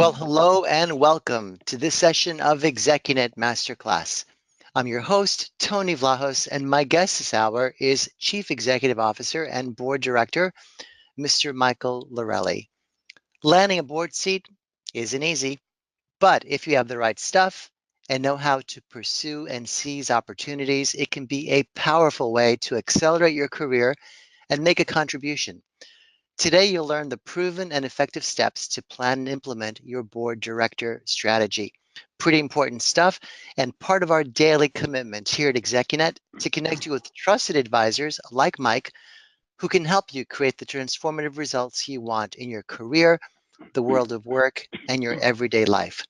Well, hello and welcome to this session of ExecuNet Masterclass. I'm your host, Tony Vlahos, and my guest this hour is Chief Executive Officer and Board Director, Mr. Michael Lorelli. Landing a board seat isn't easy, but if you have the right stuff and know how to pursue and seize opportunities, it can be a powerful way to accelerate your career and make a contribution. Today, you'll learn the proven and effective steps to plan and implement your board director strategy. Pretty important stuff, and part of our daily commitment here at ExecuNet to connect you with trusted advisors like Mike, who can help you create the transformative results you want in your career, the world of work, and your everyday life.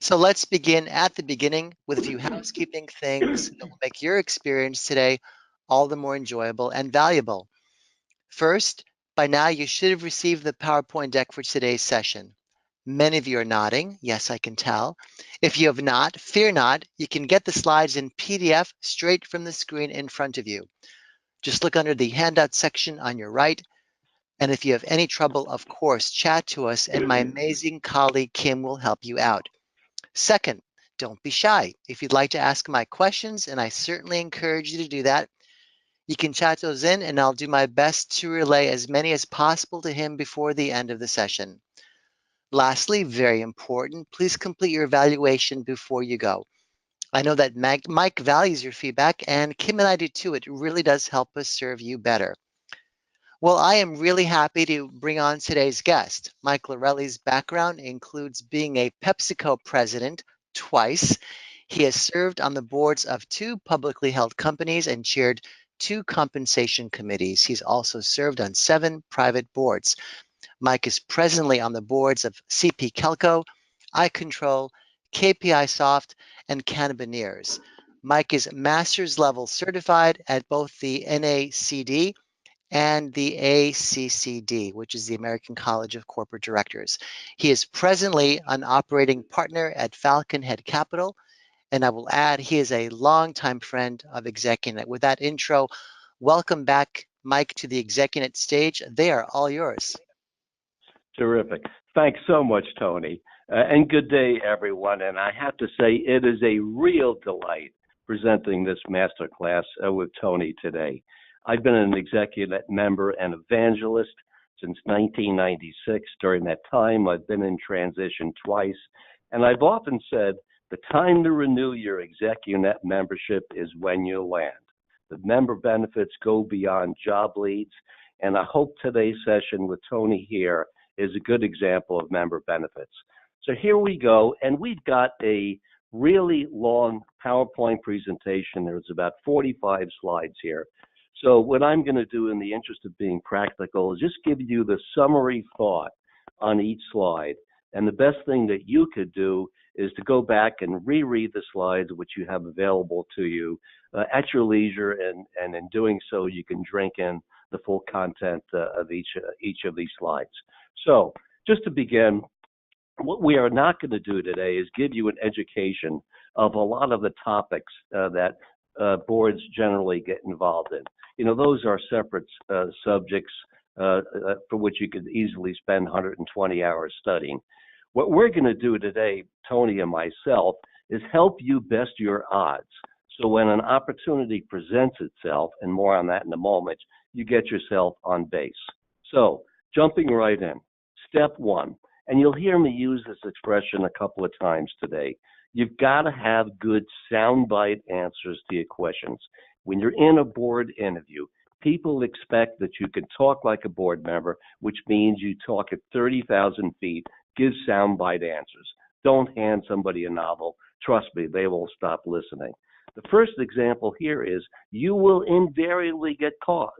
So let's begin at the beginning with a few housekeeping things that will make your experience today all the more enjoyable and valuable. First, by now you should have received the PowerPoint deck for today's session. Many of you are nodding. Yes, I can tell. If you have not, fear not. You can get the slides in PDF straight from the screen in front of you. Just look under the handout section on your right. And if you have any trouble, of course, chat to us and my amazing colleague Kim will help you out. Second, don't be shy. If you'd like to ask my questions, and I certainly encourage you to do that, you can chat those in, and I'll do my best to relay as many as possible to him before the end of the session. Lastly, very important, please complete your evaluation before you go. I know that Mike values your feedback, and Kim and I do too. It really does help us serve you better. Well, I am really happy to bring on today's guest. Mike Lorelli's background includes being a PepsiCo president twice. He has served on the boards of two publicly held companies and chaired two compensation committees. He's also served on seven private boards. Mike is presently on the boards of CP Kelco, iControl, KPI Soft, and Cannabineers. Mike is master's level certified at both the NACD and the ACCD, which is the American College of Corporate Directors. He is presently an operating partner at Falcon Head Capital, and I will add he is a longtime friend of ExecuNet. With that intro, welcome back, Mike, to the ExecuNet stage. They are all yours. Terrific. Thanks so much, Tony. And good day, everyone. And I have to say, it is a real delight presenting this masterclass with Tony today. I've been an ExecuNet member and evangelist since 1996. During that time, I've been in transition twice. And I've often said the time to renew your ExecuNet membership is when you land. The member benefits go beyond job leads. And I hope today's session with Tony here is a good example of member benefits. So here we go, and we've got a really long PowerPoint presentation. There's about 45 slides here. So what I'm going to do in the interest of being practical is just give you the summary thought on each slide. And the best thing that you could do is to go back and reread the slides, which you have available to you at your leisure, and in doing so, you can drink in the full content of each of these slides. So just to begin, what we are not going to do today is give you an education of a lot of the topics that boards generally get involved in. You know, those are separate subjects for which you could easily spend 120 hours studying. What we're going to do today, Tony and myself, is help you best your odds. So when an opportunity presents itself, and more on that in a moment, you get yourself on base. So jumping right in, step one, and you'll hear me use this expression a couple of times today. You've got to have good soundbite answers to your questions. When you're in a board interview, people expect that you can talk like a board member, which means you talk at 30,000 feet, give soundbite answers. Don't hand somebody a novel. Trust me, they will stop listening. The first example here is you will invariably get caught.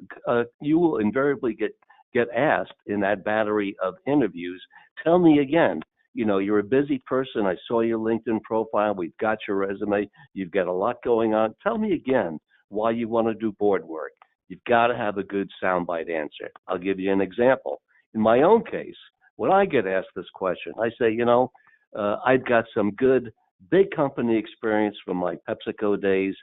You will invariably get asked in that battery of interviews, tell me again, you know, you're a busy person. I saw your LinkedIn profile. We've got your resume. You've got a lot going on. Tell me again why you want to do board work. You've got to have a good soundbite answer. I'll give you an example. In my own case, when I get asked this question, I say, you know, I've got some good big company experience from my PepsiCo days,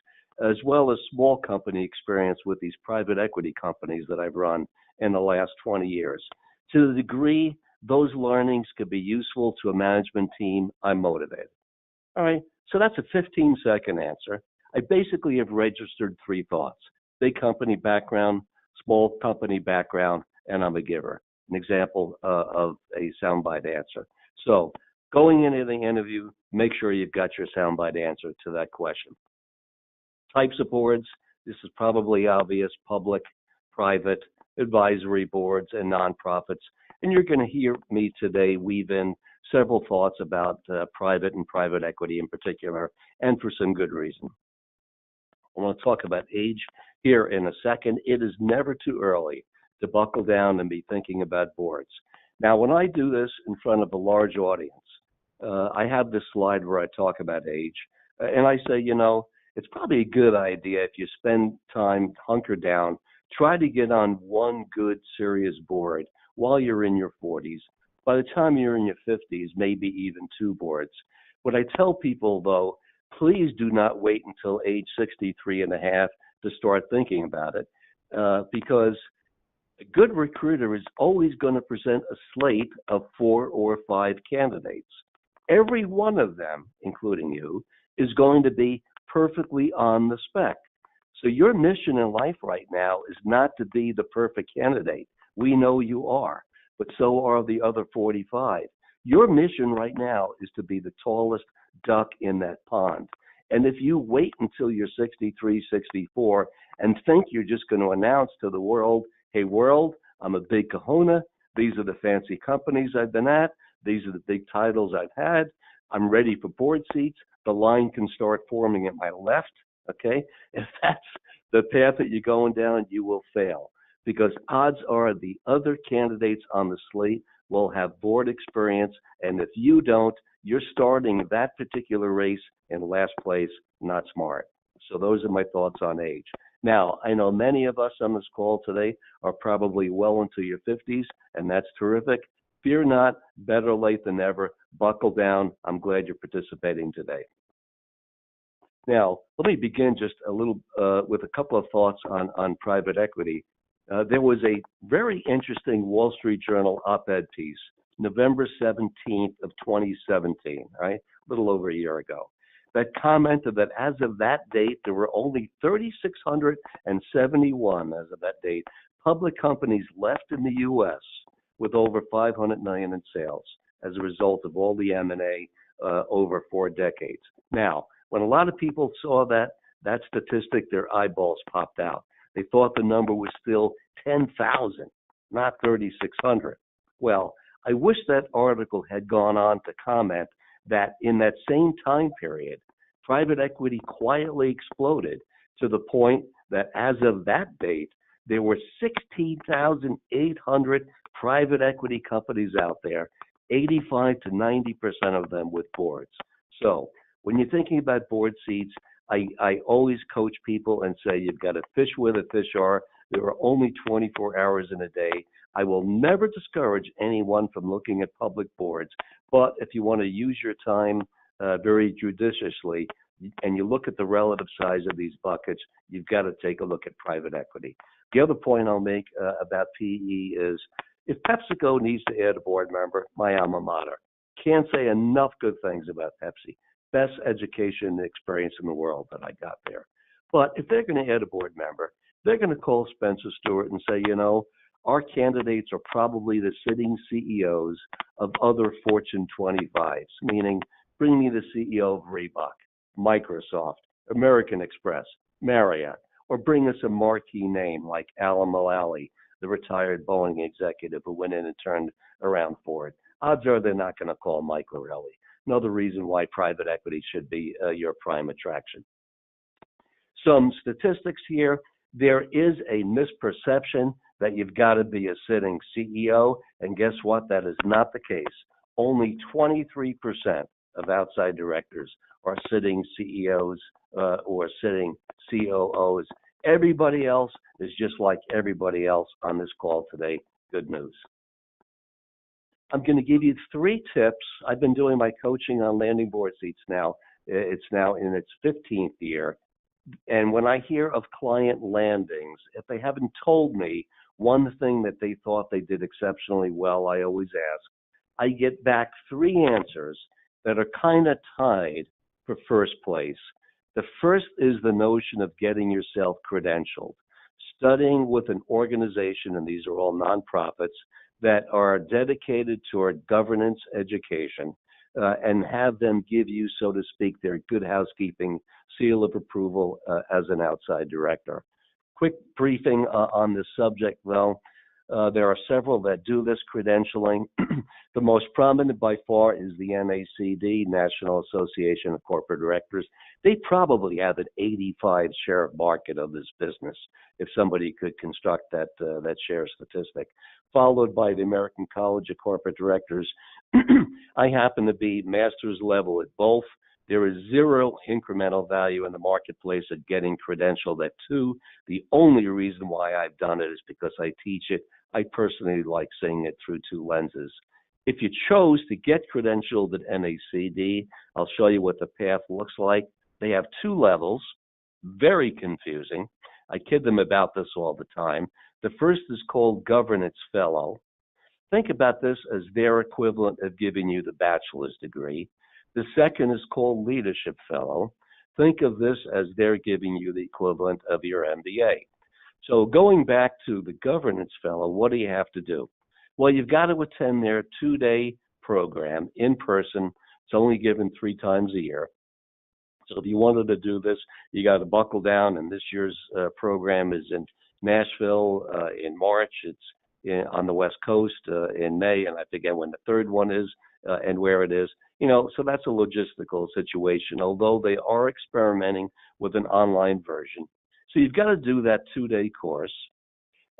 as well as small company experience with these private equity companies that I've run in the last 20 years. To the degree Those learnings could be useful to a management team. I'm motivated. All right, so that's a 15-second answer. I basically have registered three thoughts: big company background, small company background, and I'm a giver. An example of a soundbite answer. So going into the interview, make sure you've got your soundbite answer to that question. Types of boards, this is probably obvious: public, private, advisory boards, and nonprofits. And you're going to hear me today weave in several thoughts about private and private equity in particular, and for some good reason. I want to talk about age here in a second. It is never too early to buckle down and be thinking about boards. Now, when I do this in front of a large audience, I have this slide where I talk about age, and I say, it's probably a good idea if you spend time hunkered down, try to get on one good, serious board while you're in your 40s. By the time you're in your 50s, maybe even two boards. What I tell people, though, please do not wait until age 63 and a half to start thinking about it, because a good recruiter is always going to present a slate of 4 or 5 candidates. Every one of them, including you, is going to be perfectly on the spec. So your mission in life right now is not to be the perfect candidate. We know you are, but so are the other 45. Your mission right now is to be the tallest duck in that pond. And if you wait until you're 63, 64 and think you're just going to announce to the world, hey, world, I'm a big kahuna. These are the fancy companies I've been at. These are the big titles I've had. I'm ready for board seats. The line can start forming at my left, okay? If that's the path that you're going down, you will fail, because odds are the other candidates on the slate will have board experience, and if you don't, you're starting that particular race in last place. Not smart. So those are my thoughts on age. Now, I know many of us on this call today are probably well into your 50s, and that's terrific. Fear not, better late than never. Buckle down. I'm glad you're participating today. Now, let me begin just a little with a couple of thoughts on private equity. There was a very interesting Wall Street Journal op-ed piece, November 17th of 2017, right? A little over a year ago, that commented that as of that date, there were only 3,671 as of that date, public companies left in the U.S. with over 500 million in sales as a result of all the M&A over 4 decades. Now, when a lot of people saw that statistic, their eyeballs popped out. They thought the number was still 10,000, not 3,600. Well, I wish that article had gone on to comment that in that same time period, private equity quietly exploded to the point that as of that date, there were 16,800 private equity companies out there, 85 to 90% of them with boards. So when you're thinking about board seats, I always coach people and say you've got to fish where the fish are. There are only 24 hours in a day. I will never discourage anyone from looking at public boards, but if you want to use your time very judiciously and you look at the relative size of these buckets, you've got to take a look at private equity. The other point I'll make about PE is if PepsiCo needs to add a board member, my alma mater, can't say enough good things about Pepsi. Best education experience in the world that I got there. But if they're going to add a board member, they're going to call Spencer Stewart and say, our candidates are probably the sitting CEOs of other Fortune 25s, meaning bring me the CEO of Reebok, Microsoft, American Express, Marriott, or bring us a marquee name like Alan Mulally, the retired Boeing executive who went in and turned around Ford. Odds are they're not going to call Mike Lorelli. Another reason why private equity should be your prime attraction. Some statistics here. There is a misperception that you've got to be a sitting CEO, and guess what? That is not the case. Only 23% of outside directors are sitting CEOs or sitting COOs. Everybody else is just like everybody else on this call today. Good news. I'm going to give you 3 tips. I've been doing my coaching on landing board seats now. It's now in its 15th year. And when I hear of client landings, if they haven't told me one thing that they thought they did exceptionally well, I always ask, I get back three answers that are kind of tied for first place. The first is the notion of getting yourself credentialed, studying with an organization, and these are all nonprofits, that are dedicated toward governance education and have them give you, so to speak, their good housekeeping seal of approval as an outside director. Quick briefing on this subject, though. There are several that do this credentialing. The most prominent by far is the NACD, National Association of Corporate Directors. They probably have an 85 share market of this business if somebody could construct that share statistic, followed by the American College of Corporate Directors. I happen to be master's level at both. There is zero incremental value in the marketplace at getting credentialed at two. The only reason why I've done it is because I teach it. I personally like seeing it through two lenses. If you chose to get credentialed at NACD, I'll show you what the path looks like. They have two levels, very confusing. I kid them about this all the time. The first is called Governance Fellow. Think about this as their equivalent of giving you the bachelor's degree. The second is called Leadership Fellow. Think of this as they're giving you the equivalent of your MBA. So going back to the Governance Fellow, what do you have to do? Well, you've got to attend their two-day program in person. It's only given 3 times a year. So if you wanted to do this, you got to buckle down, and this year's program is in Nashville in March. It's on the West Coast in May, and I forget when the third one is and where it is. So that's a logistical situation, although they are experimenting with an online version. So you've got to do that 2-day course.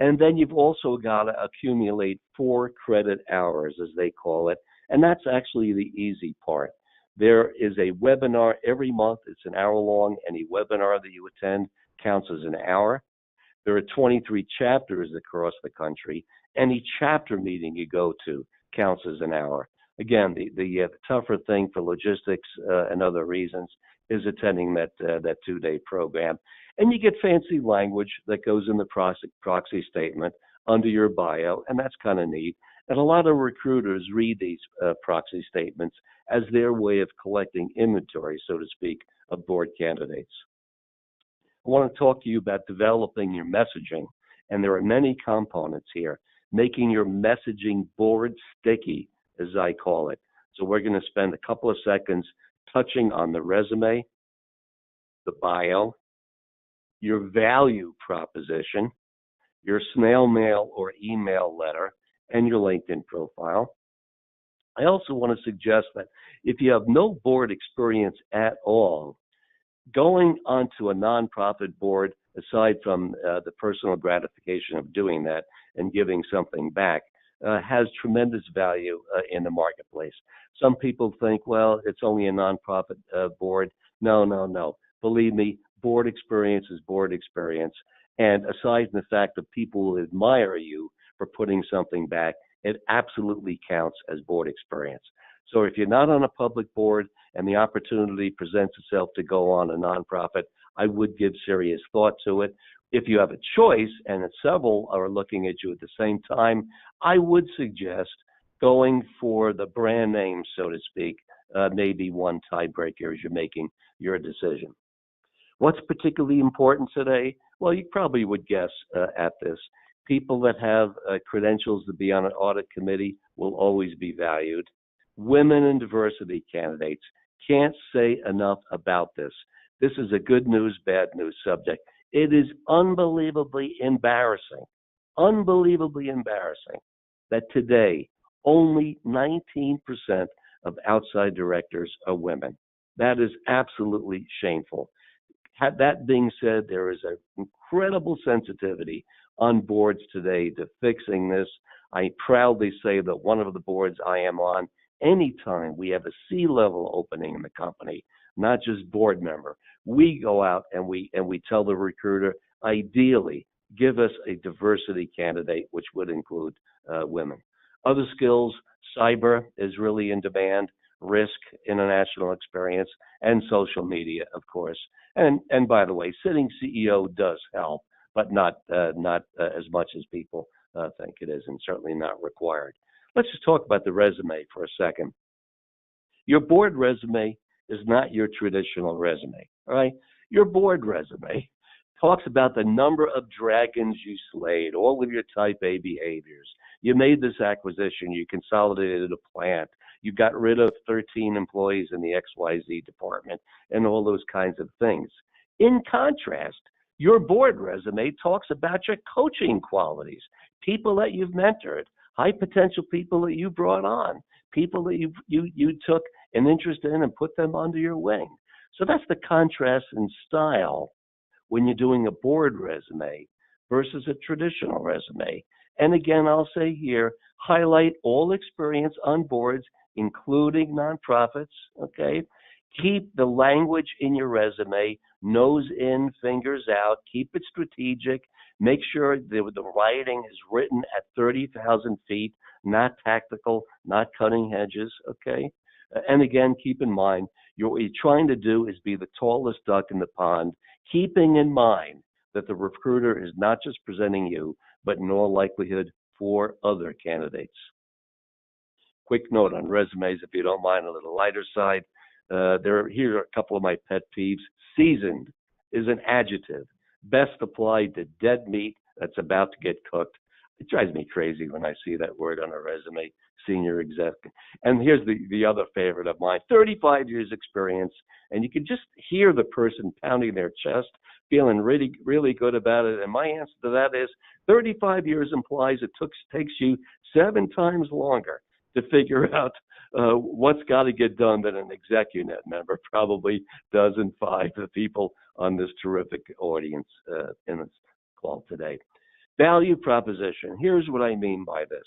And then you've also got to accumulate 4 credit hours, as they call it. And that's actually the easy part. There is a webinar every month. It's an hour long. Any webinar that you attend counts as an hour. There are 23 chapters across the country. Any chapter meeting you go to counts as an hour. Again, the tougher thing for logistics and other reasons is attending that 2-day program. And you get fancy language that goes in the proxy statement under your bio, and that's kind of neat. And a lot of recruiters read these proxy statements as their way of collecting inventory, so to speak, of board candidates. I want to talk to you about developing your messaging, and there are many components here. Making your messaging board sticky, as I call it. So we're going to spend a couple of seconds touching on the resume, the bio, your value proposition, your snail mail or email letter, and your LinkedIn profile. I also want to suggest that if you have no board experience at all, going onto a nonprofit board, aside from the personal gratification of doing that and giving something back, has tremendous value in the marketplace. Some people think, well, it's only a nonprofit board. No. Believe me, board experience is board experience. And aside from the fact that people will admire you for putting something back, it absolutely counts as board experience. So if you're not on a public board and the opportunity presents itself to go on a nonprofit, I would give serious thought to it. If you have a choice and several are looking at you at the same time, I would suggest going for the brand name, so to speak, maybe one tiebreaker as you're making your decision. What's particularly important today? Well, you probably would guess at this. People that have credentials to be on an audit committee will always be valued. Women and diversity candidates, can't say enough about this. This is a good news, bad news subject. It is unbelievably embarrassing that today only 19% of outside directors are women. That is absolutely shameful. That being said, there is an incredible sensitivity on boards today to fixing this. I proudly say that one of the boards I am on, anytime we have a C-level opening in the company, not just board member, we go out and we tell the recruiter, ideally, give us a diversity candidate, which would include women. Other skills, cyber is really in demand, risk, international experience, and social media, of course. And by the way, sitting CEO does help, but not as much as people think it is, and certainly not required. Let's just talk about the resume for a second. Your board resume is not your traditional resume, all right? Your board resume talks about the number of dragons you slayed, all of your type A behaviors. You made this acquisition, you consolidated a plant, you got rid of 13 employees in the XYZ department, and all those kinds of things. In contrast, your board resume talks about your coaching qualities, people that you've mentored, high potential people that you brought on, people that you took an interest in and put them under your wing. So that's the contrast in style when you're doing a board resume versus a traditional resume. And again, I'll say here, highlight all experience on boards, including nonprofits, okay? Keep the language in your resume, nose in, fingers out, keep it strategic. Make sure the writing is written at 30,000 feet, not tactical, not cutting hedges, okay? And again, keep in mind, what you're trying to do is be the tallest duck in the pond, keeping in mind that the recruiter is not just presenting you, but in all likelihood, 4 other candidates. Quick note on resumes, if you don't mind, a little lighter side. Here are a couple of my pet peeves. Seasoned is an adjective, best applied to dead meat that's about to get cooked. It drives me crazy when I see that word on a resume, senior exec. And here's the other favorite of mine, 35 years experience. And you can just hear the person pounding their chest, feeling really, really good about it. And my answer to that is 35 years implies it takes you 7 times longer to figure out what's got to get done than an ExecuNet member probably does in 5 the people on this terrific audience in this call today. Value proposition. Here's what I mean by this.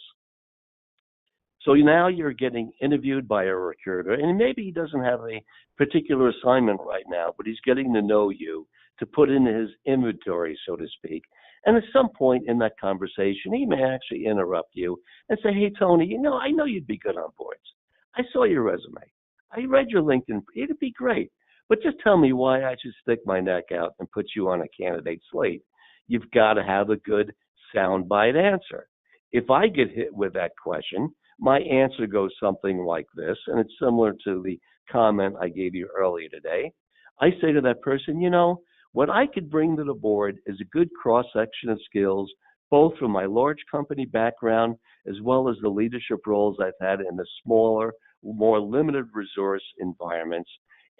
So now you're getting interviewed by a recruiter, and maybe he doesn't have a particular assignment right now, but he's getting to know you to put in his inventory, so to speak. And at some point in that conversation, he may actually interrupt you and say, hey, Tony, I know you'd be good on boards. I saw your resume. I read your LinkedIn. It'd be great. But just tell me why I should stick my neck out and put you on a candidate slate. You've got to have a good soundbite answer. If I get hit with that question, my answer goes something like this, and it's similar to the comment I gave you earlier today. I say to that person, what I could bring to the board is a good cross-section of skills, both from my large company background as well as the leadership roles I've had in the smaller, more limited resource environments.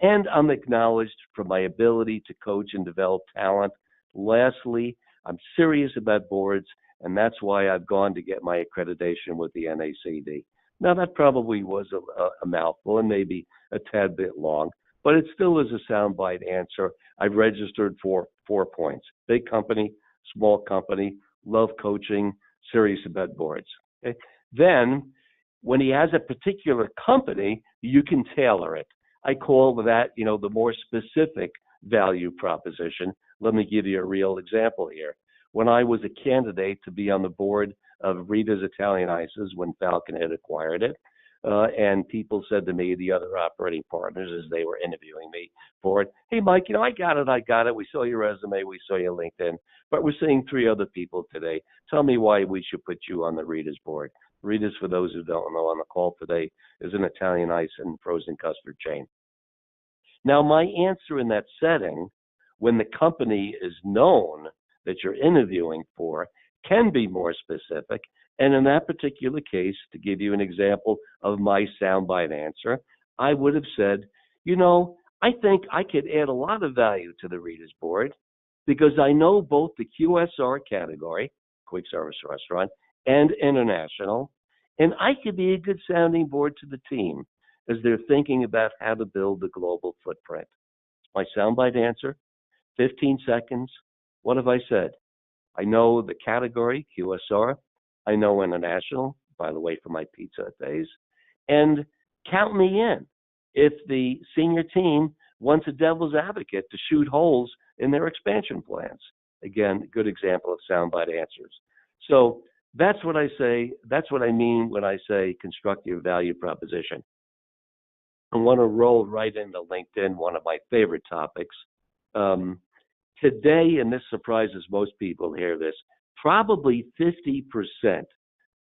And I'm acknowledged for my ability to coach and develop talent. Lastly, I'm serious about boards, and that's why I've gone to get my accreditation with the NACD. Now, that probably was a mouthful and maybe a tad bit long, but it still is a soundbite answer. I've registered for 4 points. Big company, small company, love coaching, serious about boards. Okay? Then, when he has a particular company, you can tailor it. I call that, the more specific value proposition. Let me give you a real example here. When I was a candidate to be on the board of Rita's Italian Ices when Falcon had acquired it, and people said to me, the other operating partners, as they were interviewing me for it, hey, Mike, I got it. We saw your resume. We saw your LinkedIn. But we're seeing 3 other people today. Tell me why we should put you on the Rita's board. Rita's, for those who don't know on the call today, is an Italian ice and frozen custard chain. Now, my answer in that setting, when the company is known that you're interviewing for, can be more specific. And in that particular case, to give you an example of my soundbite answer, I would have said, I think I could add a lot of value to the Reader's Board because I know both the QSR category, quick service restaurant, and international, and I could be a good sounding board to the team as they're thinking about how to build a global footprint. My soundbite answer, 15 seconds. What have I said? I know the category, QSR. I know international, by the way, for my pizza days. And count me in if the senior team wants a devil's advocate to shoot holes in their expansion plans. Again, good example of soundbite answers. So that's what I say. That's what I mean when I say constructive value proposition. I want to roll right into LinkedIn, one of my favorite topics. Today, and this surprises most people to hear this, probably 50%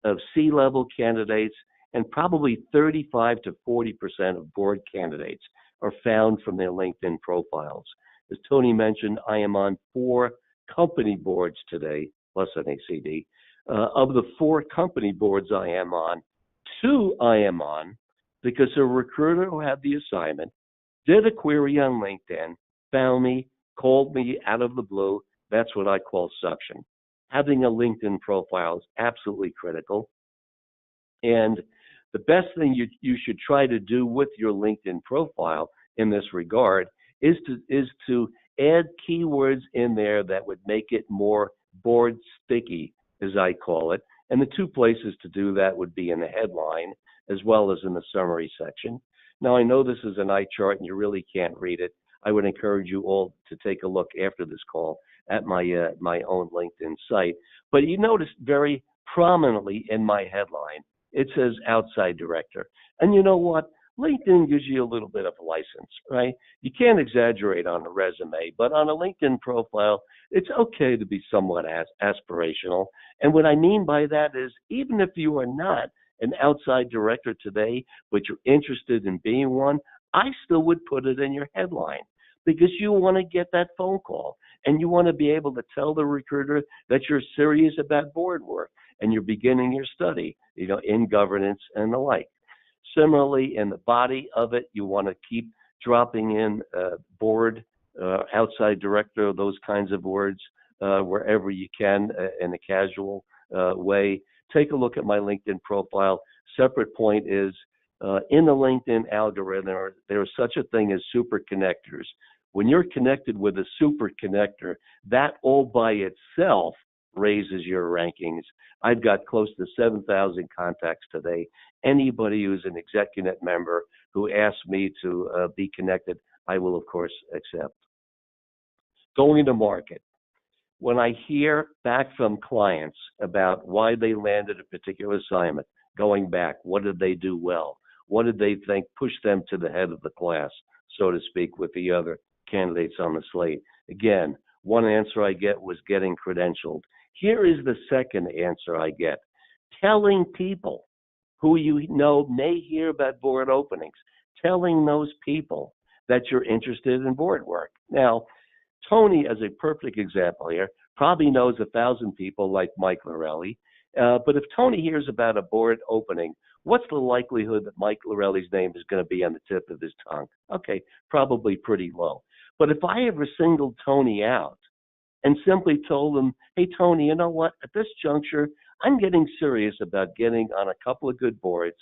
of C-level candidates, and probably 35 to 40% of board candidates are found from their LinkedIn profiles. As Tony mentioned, I am on 4 company boards today, plus an ACD. Of the 4 company boards I am on, 2 I am on because a recruiter who had the assignment did a query on LinkedIn, found me, called me out of the blue. That's what I call suction. Having a LinkedIn profile is absolutely critical. And the best thing you should try to do with your LinkedIn profile in this regard is to add keywords in there that would make it more board sticky, as I call it. And the 2 places to do that would be in the headline as well as in the summary section. Now, I know this is an eye chart and you really can't read it. I would encourage you all to take a look after this call at my own LinkedIn site. But you notice very prominently in my headline, it says outside director. And you know what? LinkedIn gives you a little bit of a license, right? You can't exaggerate on a resume, but on a LinkedIn profile, it's okay to be somewhat aspirational. And what I mean by that is, even if you are not an outside director today, but you're interested in being one, I still would put it in your headline because you want to get that phone call and you want to be able to tell the recruiter that you're serious about board work and you're beginning your study, in governance and the like. Similarly, in the body of it, you want to keep dropping in board, outside director, those kinds of words wherever you can in a casual way. Take a look at my LinkedIn profile. Separate point is in the LinkedIn algorithm, there's such a thing as super connectors. When you're connected with a super connector, that all by itself raises your rankings. I've got close to 7,000 contacts today. Anybody who's an ExecuNet member who asks me to be connected, I will, of course, accept. Going to market. When I hear back from clients about why they landed a particular assignment, going back, what did they do well? What did they think pushed them to the head of the class, so to speak, with the other candidates on the slate? Again, one answer I get was getting credentialed. Here is the second answer I get. Telling people who you know may hear about board openings, telling those people that you're interested in board work. Now, Tony, as a perfect example here, probably knows 1,000 people like Mike Lorelli. But if Tony hears about a board opening, what's the likelihood that Mike Lorelli's name is going to be on the tip of his tongue? Okay, probably pretty low. But if I ever singled Tony out and simply told him, hey, Tony, you know what? At this juncture, I'm getting serious about getting on a couple of good boards.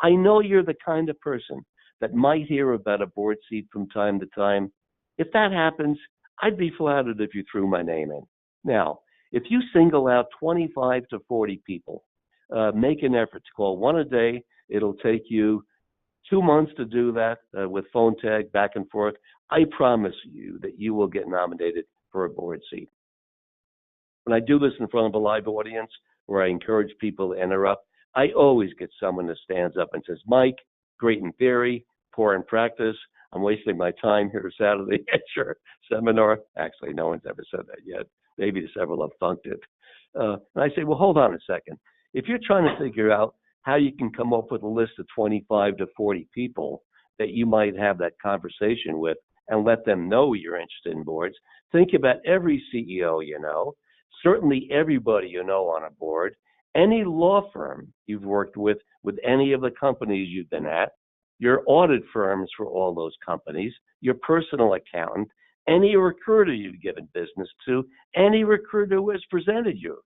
I know you're the kind of person that might hear about a board seat from time to time. If that happens, I'd be flattered if you threw my name in. Now, if you single out 25 to 40 people, make an effort to call one a day. It'll take you 2 months to do that with phone tag back and forth. I promise you that you will get nominated for a board seat. When I do this in front of a live audience where I encourage people to interrupt, I always get someone that stands up and says, Mike, great in theory, poor in practice. I'm wasting my time here Saturday at your seminar. Actually, no one's ever said that yet. Maybe several have funked it. And I say, well, hold on a second. If you're trying to figure out how you can come up with a list of 25 to 40 people that you might have that conversation with and let them know you're interested in boards, think about every CEO you know, certainly everybody you know on a board, any law firm you've worked with any of the companies you've been at, your audit firms for all those companies, your personal accountant, any recruiter you've given business to, any recruiter who has presented you.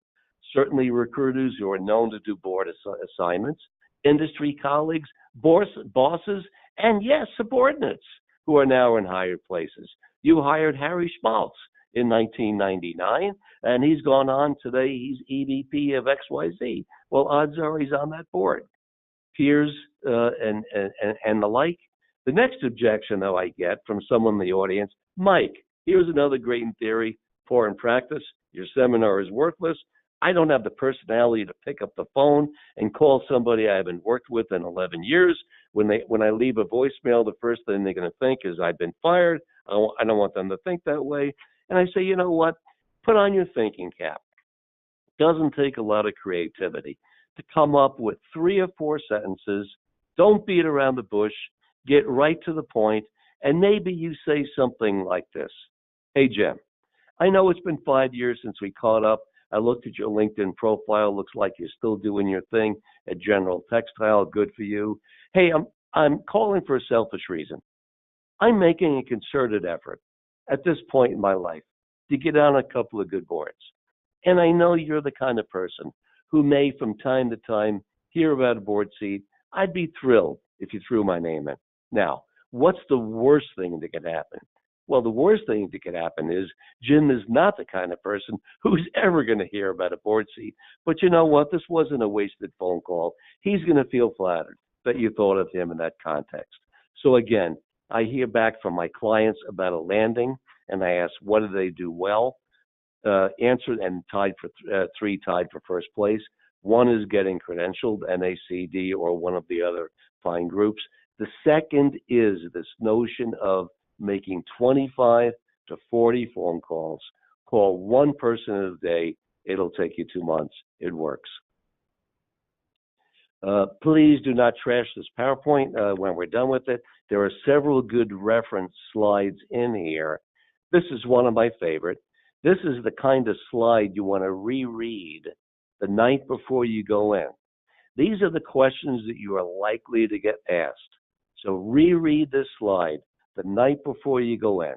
Certainly recruiters who are known to do board assignments, industry colleagues, bosses, and yes, subordinates who are now in higher places. You hired Harry Schmaltz in 1999, and he's gone on today, he's EVP of XYZ. Well, odds are he's on that board. Peers and the like. The next objection, though, I get from someone in the audience, Mike, here's another great in theory, poor in practice. Your seminar is worthless. I don't have the personality to pick up the phone and call somebody I haven't worked with in 11 years. When I leave a voicemail, the first thing they're going to think is I've been fired. I don't want them to think that way. And I say, you know what? Put on your thinking cap. Doesn't take a lot of creativity. to come up with 3 or 4 sentences. Don't beat around the bush. Get right to the point, and maybe you say something like this. Hey, Jim, I know it's been 5 years since we caught up. I looked at your LinkedIn profile. Looks like you're still doing your thing at General Textile. Good for you. Hey, I'm calling for a selfish reason. I'm making a concerted effort at this point in my life to get on a couple of good boards. And I know you're the kind of person who may from time to time hear about a board seat. I'd be thrilled if you threw my name in. Now, what's the worst thing that could happen? Well, the worst thing that could happen is Jim is not the kind of person who's ever going to hear about a board seat. But you know what? This wasn't a wasted phone call. He's going to feel flattered that you thought of him in that context. So again, I hear back from my clients about a landing, and I ask, what do they do well? Answered and tied for 3 tied for first place. 1 is getting credentialed, NACD or one of the other fine groups. The second is this notion of making 25 to 40 phone calls. Call 1 person a day. It'll take you 2 months. It works. Please do not trash this PowerPoint when we're done with it. There are several good reference slides in here. This is one of my favorite. This is the kind of slide you want to reread the night before you go in. These are the questions that you are likely to get asked. So reread this slide the night before you go in.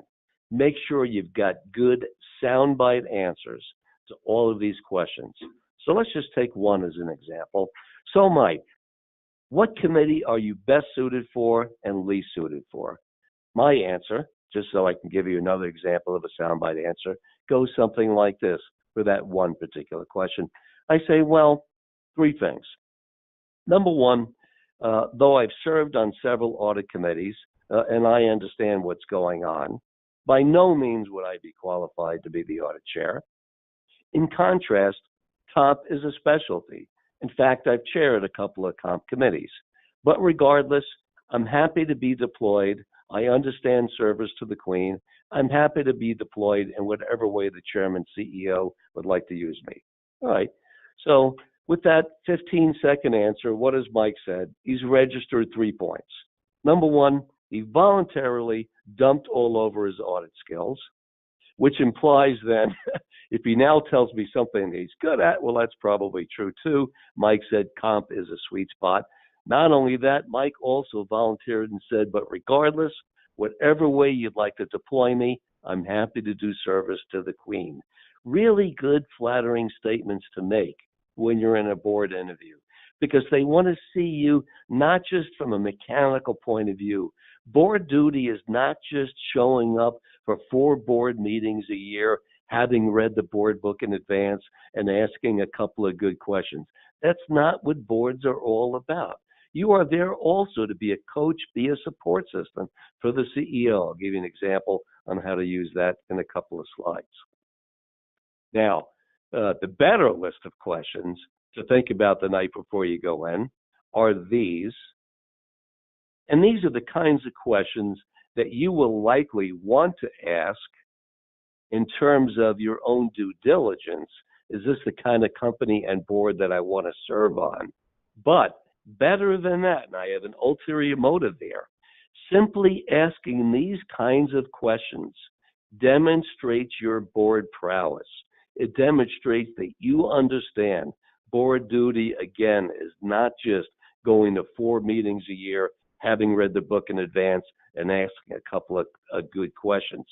Make sure you've got good soundbite answers to all of these questions. So let's just take one as an example. So Mike, what committee are you best suited for and least suited for? My answer, just so I can give you another example of a soundbite answer, goes something like this for that one particular question. I say, well, 3 things. Number 1, though I've served on several audit committees and I understand what's going on, by no means would I be qualified to be the audit chair. In contrast, comp is a specialty. In fact, I've chaired a couple of comp committees. But regardless, I'm happy to be deployed. I understand service to the Queen. I'm happy to be deployed in whatever way the chairman CEO would like to use me. All right. So with that 15-second answer, what has Mike said? He's registered 3 points. Number 1, he voluntarily dumped all over his audit skills, which implies then if he now tells me something that he's good at, well, that's probably true too. Mike said comp is a sweet spot. Not only that, Mike also volunteered and said, but regardless, whatever way you'd like to deploy me, I'm happy to do service to the Queen. Really good, flattering statements to make when you're in a board interview, because they want to see you not just from a mechanical point of view. Board duty is not just showing up for 4 board meetings a year, having read the board book in advance and asking a couple of good questions. That's not what boards are all about. You are there also to be a coach, be a support system for the CEO. I'll give you an example on how to use that in a couple of slides. Now, the better list of questions to think about the night before you go in are these. And these are the kinds of questions that you will likely want to ask in terms of your own due diligence. Is this the kind of company and board that I want to serve on? But better than that, and I have an ulterior motive there, simply asking these kinds of questions demonstrates your board prowess. It demonstrates that you understand board duty, again, is not just going to 4 meetings a year, having read the book in advance, and asking a couple of good questions.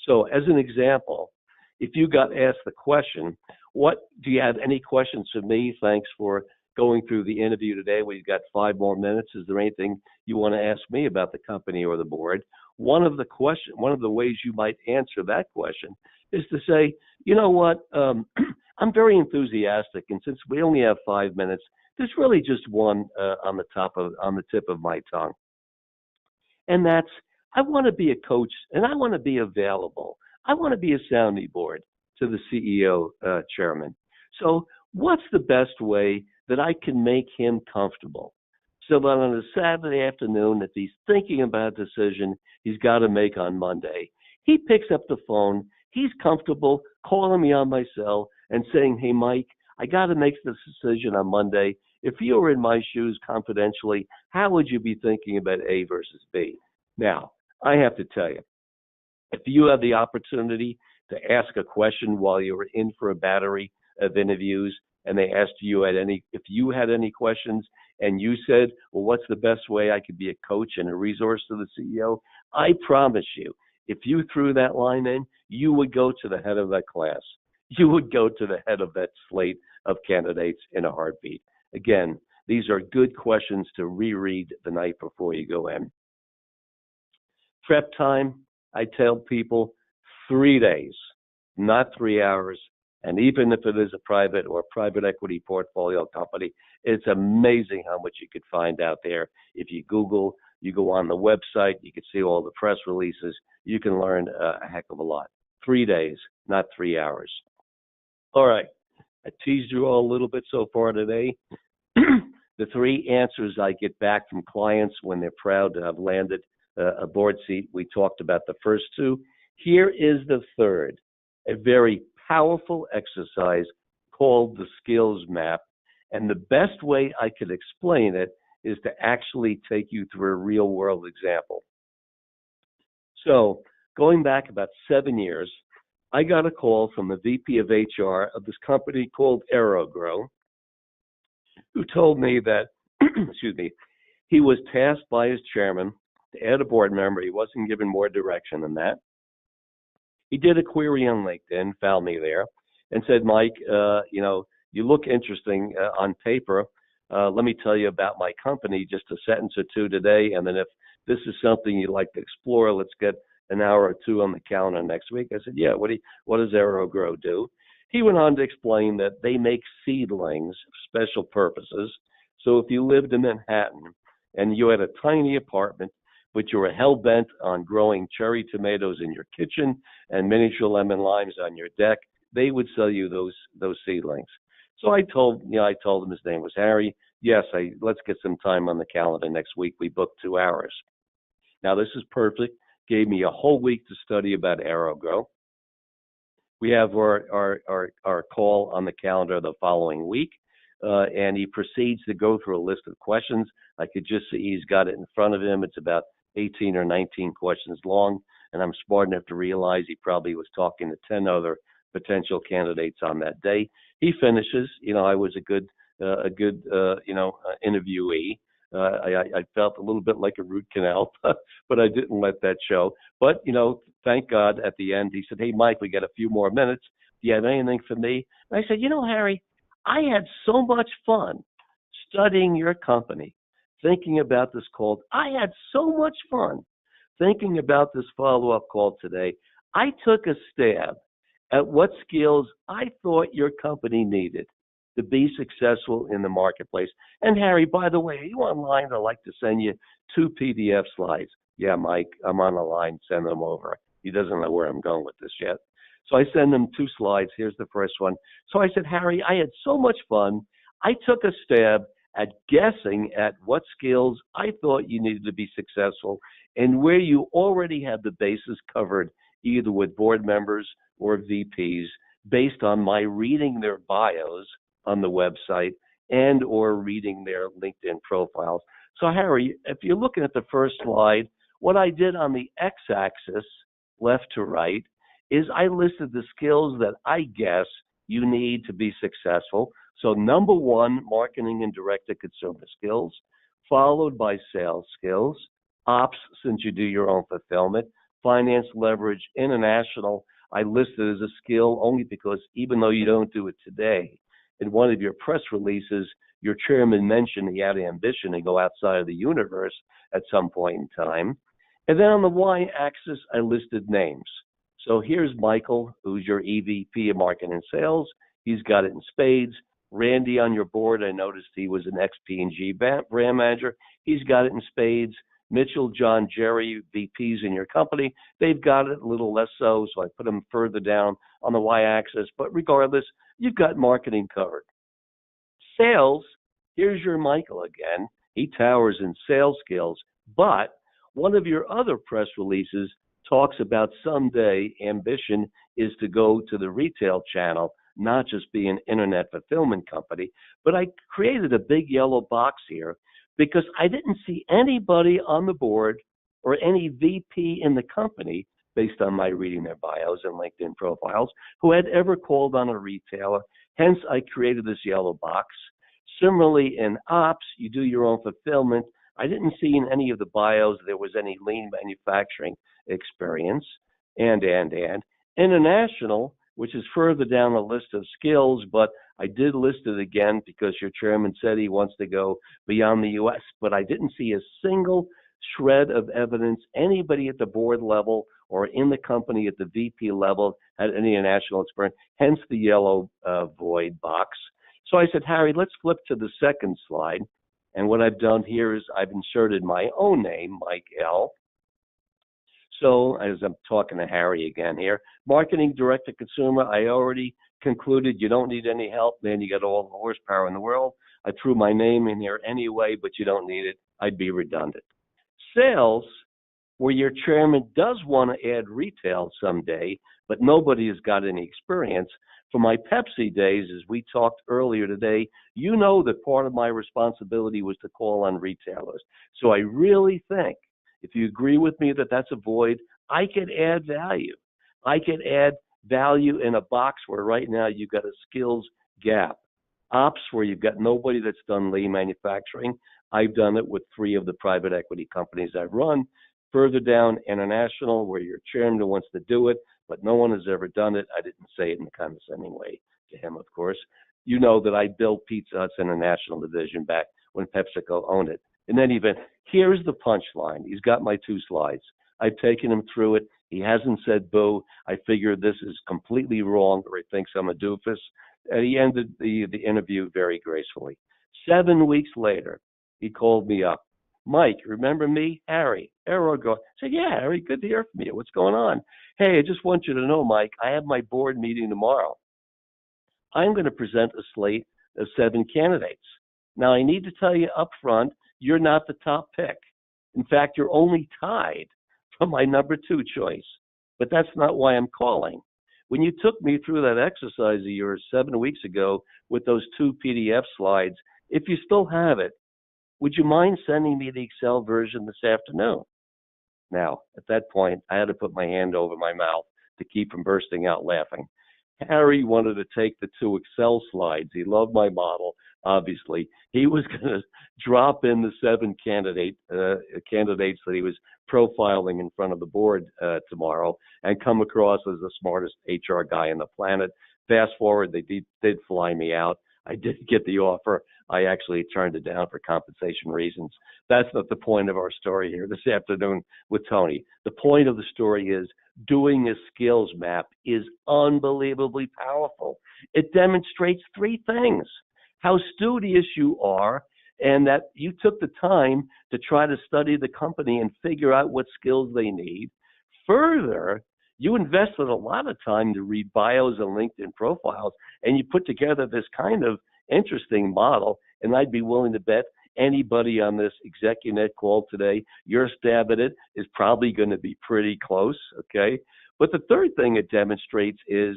So as an example, if you got asked the question, what do you have any questions for me? Thanks for going through the interview today. We've got 5 more minutes. Is there anything you want to ask me about the company or the board? One of the ways you might answer that question is to say, you know what, I'm very enthusiastic, and since we only have 5 minutes, there's really just one on the tip of my tongue. And that's, I want to be a coach, and I want to be available. I want to be a sounding board to the CEO, chairman. So what's the best way that I can make him comfortable so that on a Saturday afternoon, if he's thinking about a decision he's got to make on Monday, he picks up the phone, he's comfortable calling me on my cell and saying, hey, Mike, I got to make this decision on Monday. if you were in my shoes confidentially, how would you be thinking about A versus B? Now, I have to tell you, if you have the opportunity to ask a question while you were in for a battery of interviews and they asked you if you had any questions and you said, well, what's the best way I could be a coach and a resource to the CEO? I promise you, if you threw that line in, you would go to the head of that class. You would go to the head of that slate of candidates in a heartbeat. Again, these are good questions to reread the night before you go in. Prep time, I tell people 3 days, not 3 hours. And even if it is a private or private equity portfolio company, it's amazing how much you could find out there. If you Google, you go on the website, you can see all the press releases, you can learn a heck of a lot. 3 days, not 3 hours. All right, I teased you all a little bit so far today. The three answers I get back from clients when they're proud to have landed a board seat, we talked about the first two. Here is the third, a very powerful exercise called the skills map. And the best way I could explain it is to actually take you through a real world example. So going back about 7 years, I got a call from the VP of HR of this company called AeroGrow, who told me that, excuse me, he was tasked by his chairman to add a board member. He wasn't given more direction than that. He did a query on LinkedIn, found me there, and said, Mike, you look interesting on paper. Let me tell you about my company, just a sentence or two today, and then if this is something you'd like to explore, let's get an hour or two on the calendar next week. I said, yeah, what does AeroGrow do? He went on to explain that they make seedlings for special purposes. So if you lived in Manhattan and you had a tiny apartment, but you were hell-bent on growing cherry tomatoes in your kitchen and miniature lemon limes on your deck, they would sell you those seedlings. So I told him his name was Harry. Yes, let's get some time on the calendar next week. We booked 2 hours. Now, this is perfect. Gave me a whole week to study about AeroGrow. We have our call on the calendar the following week, and he proceeds to go through a list of questions. I could just see he's got it in front of him. It's about 18 or 19 questions long, and I'm smart enough to realize he probably was talking to 10 other potential candidates on that day. He finishes. I was a good interviewee. I felt a little bit like a root canal, but I didn't let that show. But, thank God at the end, he said, hey, Mike, we got a few more minutes. Do you have anything for me? And I said, Harry, I had so much fun studying your company, thinking about this call. I had so much fun thinking about this follow-up call today. I took a stab at what skills I thought your company needed to be successful in the marketplace. And Harry, by the way, are you online? I'd like to send you 2 PDF slides. Yeah, Mike, I'm on the line. Send them over. He doesn't know where I'm going with this yet. So I send him 2 slides. Here's the first one. So I said, Harry, I had so much fun. I took a stab at guessing at what skills I thought you needed to be successful and where you already had the bases covered, either with board members or VPs, based on my reading their bios on the website and or reading their LinkedIn profiles. So Harry, if you're looking at the first slide, what I did on the x-axis, left to right, is I listed the skills that I guess you need to be successful. So number 1, marketing and direct-to-consumer skills, followed by sales skills, ops, since you do your own fulfillment, finance, leverage, international, I listed as a skill only because even though you don't do it today, in one of your press releases, your chairman mentioned he had ambition to go outside of the universe at some point in time. And then on the y-axis, I listed names. So here's Michael, who's your EVP of Marketing and Sales. He's got it in spades. Randy on your board, I noticed he was an ex-P&G brand manager. He's got it in spades. Mitchell, John, Jerry, VPs in your company, they've got it a little less so I put them further down on the y-axis. But regardless, you've got marketing covered. Sales, here's your Michael again. He towers in sales skills, but one of your other press releases talks about someday ambition is to go to the retail channel not just be an internet fulfillment company. But I created a big yellow box here because I didn't see anybody on the board or any VP in the company, based on my reading their bios and LinkedIn profiles, who had ever called on a retailer. Hence, I created this yellow box. Similarly, in ops, you do your own fulfillment. I didn't see in any of the bios there was any lean manufacturing experience. And international, which is further down the list of skills, but I did list it again because your chairman said he wants to go beyond the U.S., but I didn't see a single shred of evidence anybody at the board level or in the company at the VP level had any international experience, hence the yellow void box. So I said, Harry, let's flip to the second slide. And what I've done here is I've inserted my own name, Mike L. So as I'm talking to Harry again here, marketing direct to consumer, I already concluded you don't need any help, man. You got all the horsepower in the world. I threw my name in here anyway, but you don't need it. I'd be redundant. Sales, where your chairman does want to add retail someday, but nobody has got any experience. For my Pepsi days, as we talked earlier today, you know that part of my responsibility was to call on retailers. So I really think, if you agree with me that that's a void, I could add value. I could add value in a box where right now you've got a skills gap. Ops, where you've got nobody that's done lean manufacturing. I've done it with 3 of the private equity companies I've run. Further down, international, where your chairman wants to do it, but no one has ever done it. I didn't say it in a condescending way to him, of course. You know that I built Pizza Hut's international division back when PepsiCo owned it. In any event, here's the punchline. He's got my 2 slides. I've taken him through it. He hasn't said boo. I figure this is completely wrong, or he thinks I'm a doofus. And he ended the interview very gracefully. 7 weeks later, he called me up. Mike, remember me? Harry. Ergo. I said, yeah, Harry, good to hear from you. What's going on? Hey, I just want you to know, Mike, I have my board meeting tomorrow. I'm going to present a slate of 7 candidates. Now, I need to tell you up front, you're not the top pick. In fact, you're only tied for my number 2 choice. But that's not why I'm calling. When you took me through that exercise of yours 7 weeks ago with those 2 PDF slides, if you still have it, would you mind sending me the Excel version this afternoon? Now, at that point, I had to put my hand over my mouth to keep from bursting out laughing. Harry wanted to take the 2 Excel slides. He loved my model, obviously. He was going to drop in the 7 candidates that he was profiling in front of the board tomorrow and come across as the smartest HR guy on the planet. Fast forward, they did fly me out. I did get the offer. I actually turned it down for compensation reasons. That's not the point of our story here this afternoon with Tony. The point of the story is doing a skills map is unbelievably powerful. It demonstrates 3 things: how studious you are, and that you took the time to try to study the company and figure out what skills they need. Further, you invested a lot of time to read bios and LinkedIn profiles, and you put together this kind of interesting model. And I'd be willing to bet anybody on this ExecuNet call today, your stab at it is probably going to be pretty close, okay? But the third thing it demonstrates is,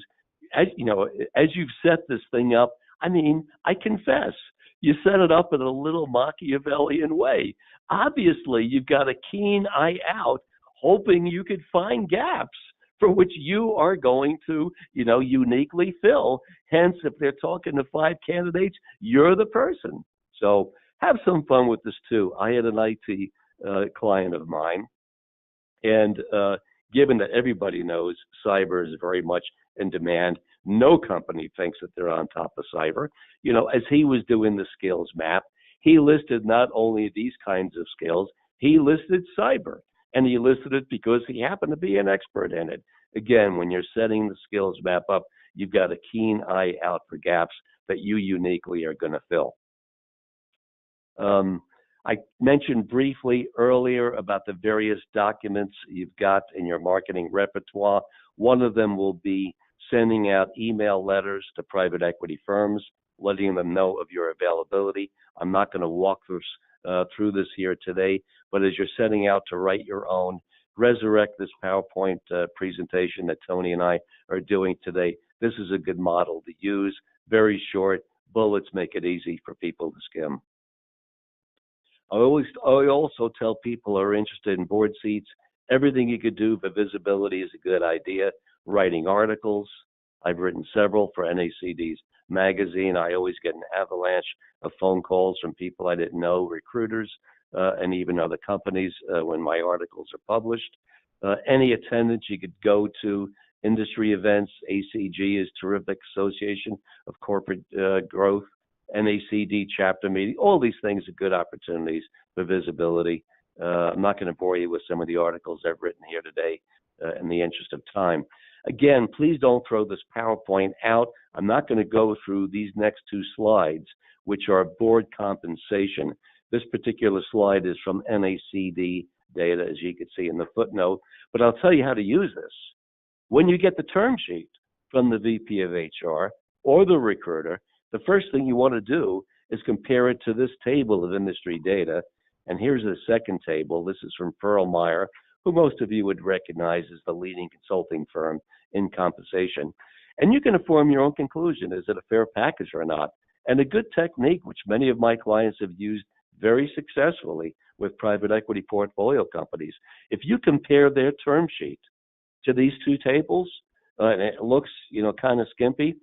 as you know, as you've set this thing up, I mean, I confess, you set it up in a little Machiavellian way. Obviously, you've got a keen eye out, hoping you could find gaps for which you are going to, uniquely fill. Hence, if they're talking to 5 candidates, you're the person. So have some fun with this too. I had an IT client of mine, and given that everybody knows cyber is very much in demand, no company thinks that they're on top of cyber. As he was doing the skills map, he listed not only these kinds of skills, he listed cyber. And he listed it because he happened to be an expert in it. Again, when you're setting the skills map up, you've got a keen eye out for gaps that you uniquely are going to fill. I mentioned briefly earlier about the various documents you've got in your marketing repertoire. One of them will be sending out email letters to private equity firms, letting them know of your availability. I'm not going to walk through this here today, but as you're setting out to write your own, resurrect this PowerPoint presentation that Tony and I are doing today. this is a good model to use. Very short, bullets make it easy for people to skim. I also tell people who are interested in board seats, everything you could do for visibility is a good idea. Writing articles, I've written several for NACD's magazine. I always get an avalanche of phone calls from people I didn't know, recruiters, and even other companies when my articles are published. Any attendance you could go to, industry events. ACG is terrific, Association of Corporate Growth. NACD chapter meeting, all these things are good opportunities for visibility. I'm not going to bore you with some of the articles I've written here today in the interest of time. Again, please don't throw this PowerPoint out. I'm not going to go through these next two slides, which are board compensation. This particular slide is from NACD data, as you can see in the footnote, but I'll tell you how to use this. When you get the term sheet from the VP of HR or the recruiter, the first thing you want to do is compare it to this table of industry data. And here's the second table. This is from Perlmeyer, who most of you would recognize as the leading consulting firm in compensation. And you can form your own conclusion. Is it a fair package or not? And a good technique, which many of my clients have used very successfully with private equity portfolio companies. If you compare their term sheet to these two tables, and it looks, kind of skimpy,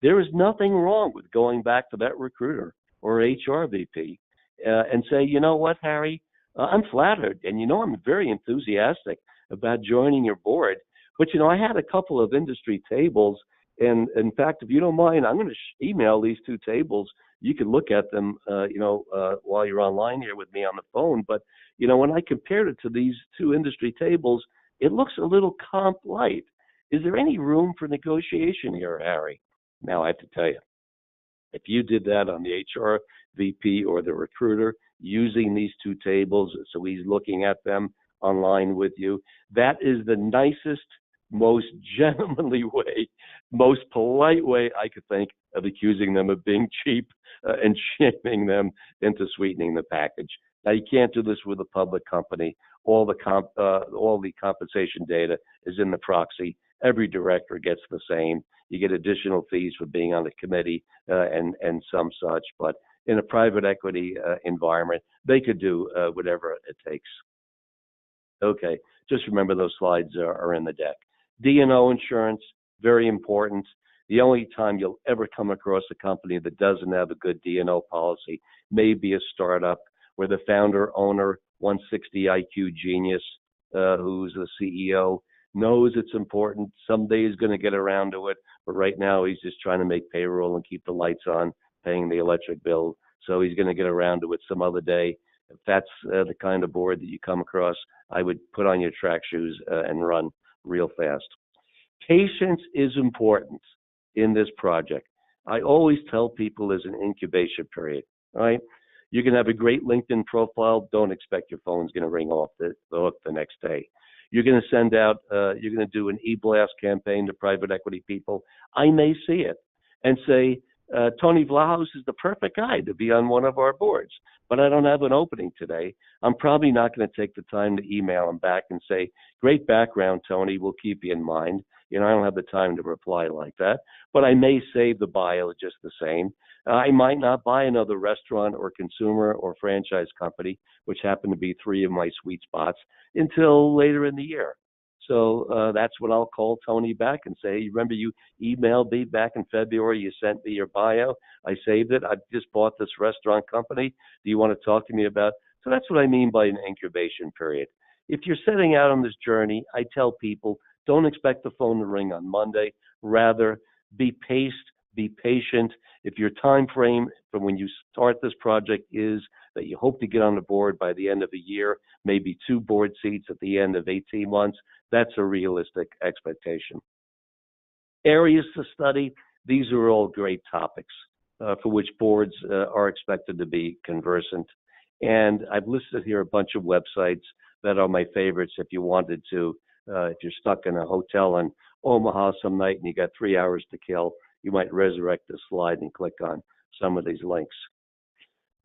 there is nothing wrong with going back to that recruiter or HR VP and say, you know what, Harry, I'm flattered, and I'm very enthusiastic about joining your board. But I had a couple of industry tables, and in fact, if you don't mind, I'm going to email these two tables. You can look at them, while you're online here with me on the phone. But when I compared it to these two industry tables, it looks a little comp light. Is there any room for negotiation here, Harry? Now, I have to tell you, if you did that on the HR VP or the recruiter using these two tables, so he's looking at them online with you, that is the nicest, most gentlemanly way, most polite way I could think of accusing them of being cheap and shaming them into sweetening the package. Now, you can't do this with a public company. All the compensation data is in the proxy. Every director gets the same. You get additional fees for being on the committee and some such. But in a private equity environment, they could do whatever it takes. Okay, just remember those slides are in the deck. D&O insurance, very important. The only time you'll ever come across a company that doesn't have a good D&O policy may be a startup where the founder, owner, 160 IQ genius, who's the CEO, knows it's important. Someday he's going to get around to it, but right now he's just trying to make payroll and keep the lights on, paying the electric bill. So he's going to get around to it some other day. If that's the kind of board that you come across, I would put on your track shoes and run real fast. Patience is important in this project. I always tell people there's an incubation period, right? You can have a great LinkedIn profile. Don't expect your phone's going to ring off the hook the next day. You're going to send out, you're going to do an e-blast campaign to private equity people. I may see it and say, Tony Vlahos is the perfect guy to be on one of our boards, but I don't have an opening today. I'm probably not going to take the time to email him back and say, great background, Tony, we'll keep you in mind. I don't have the time to reply like that, but I may save the bio just the same. I might not buy another restaurant or consumer or franchise company, which happen to be three of my sweet spots, until later in the year. So that's when I'll call Tony back and say, remember you emailed me back in February, you sent me your bio, I saved it, I just bought this restaurant company, do you want to talk to me about? So that's what I mean by an incubation period. If you're setting out on this journey, I tell people, don't expect the phone to ring on Monday. Rather, be paced, be patient. If your time frame from when you start this project is that you hope to get on the board by the end of a year, maybe 2 board seats at the end of 18 months, that's a realistic expectation. Areas to study, these are all great topics for which boards are expected to be conversant. And I've listed here a bunch of websites that are my favorites if you wanted to. If you're stuck in a hotel in Omaha some night and you got 3 hours to kill, you might resurrect the slide and click on some of these links.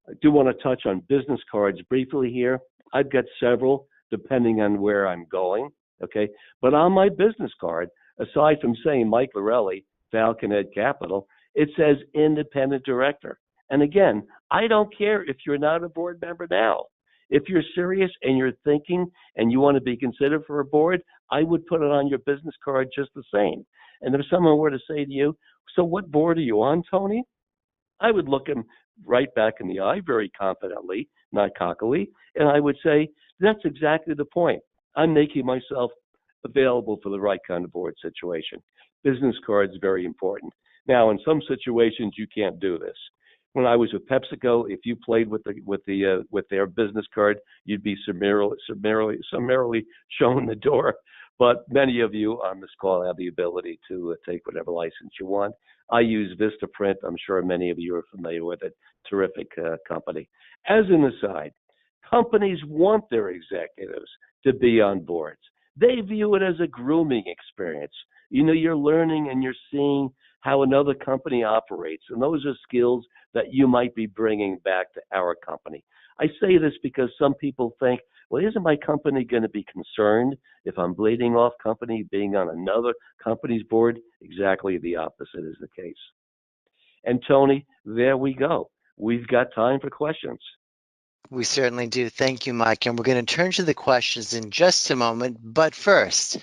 I do want to touch on business cards briefly here. I've got several depending on where I'm going, okay? But on my business card, aside from saying Mike Lorelli, Falconet Capital, it says independent director. And again, I don't care if you're not a board member now. If you're serious and you're thinking and you want to be considered for a board, I would put it on your business card just the same. And if someone were to say to you, so what board are you on, Tony? I would look him right back in the eye very confidently, not cockily, and I would say, that's exactly the point. I'm making myself available for the right kind of board situation. Business cards very important. Now, in some situations, you can't do this. When I was with PepsiCo, if you played with their business card, you'd be summarily shown the door. But many of you on this call have the ability to take whatever license you want. I use Vistaprint. I'm sure many of you are familiar with it. Terrific company. As an aside, companies want their executives to be on boards. They view it as a grooming experience. You know, you're learning and you're seeing how another company operates, and those are skills that you might be bringing back to our company. I say this because some people think, well, isn't my company going to be concerned if I'm bleeding off company being on another company's board? Exactly the opposite is the case. And Tony, there we go. We've got time for questions. We certainly do. Thank you, Mike. And we're going to turn to the questions in just a moment. But first,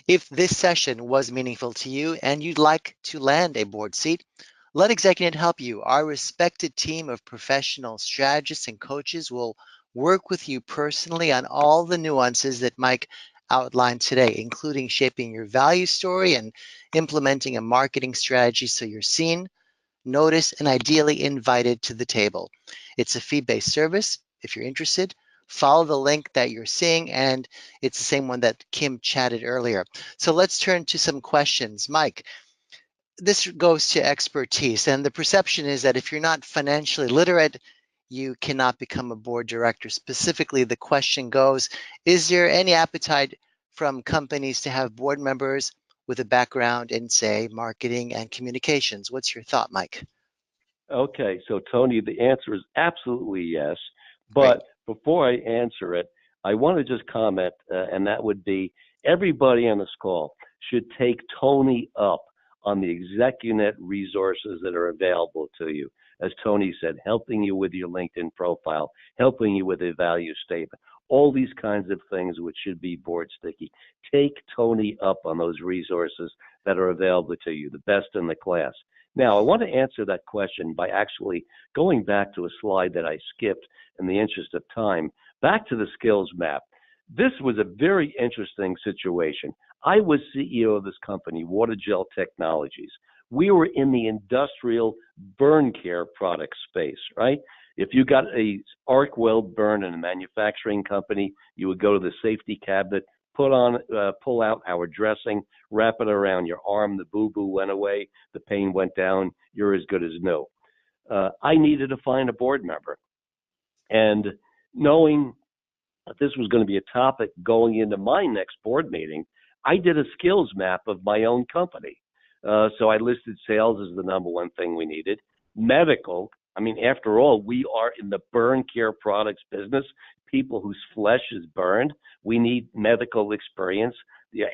if this session was meaningful to you and you'd like to land a board seat, let ExecuNet help you. Our respected team of professional strategists and coaches will work with you personally on all the nuances that Mike outlined today, including shaping your value story and implementing a marketing strategy so you're seen, noticed, and ideally invited to the table. It's a fee-based service. If you're interested, follow the link that you're seeing, and it's the same one that Kim chatted earlier. So let's turn to some questions. Mike, this goes to expertise, and the perception is that if you're not financially literate, you cannot become a board director. Specifically, the question goes, is there any appetite from companies to have board members with a background in, say, marketing and communications? What's your thought, Mike? Okay, so Tony, the answer is absolutely yes. Great. But before I answer it, I want to just comment, and that would be everybody on this call should take Tony up on the ExecuNet resources that are available to you. As Tony said, helping you with your LinkedIn profile, helping you with a value statement, all these kinds of things which should be board sticky. Take Tony up on those resources that are available to you, the best in the class. Now, I want to answer that question by actually going back to a slide that I skipped in the interest of time, back to the skills map. This was a very interesting situation. I was CEO of this company, Watergel Technologies. We were in the industrial burn care product space, right? If you got a arc weld burn in a manufacturing company, you would go to the safety cabinet, pull out our dressing, wrap it around your arm. The boo-boo went away. The pain went down. You're as good as new. I needed to find a board member. And knowing that this was going to be a topic going into my next board meeting, I did a skills map of my own company. So I listed sales as the number one thing we needed. Medical, I mean, after all, we are in the burn care products business. People whose flesh is burned. We need medical experience,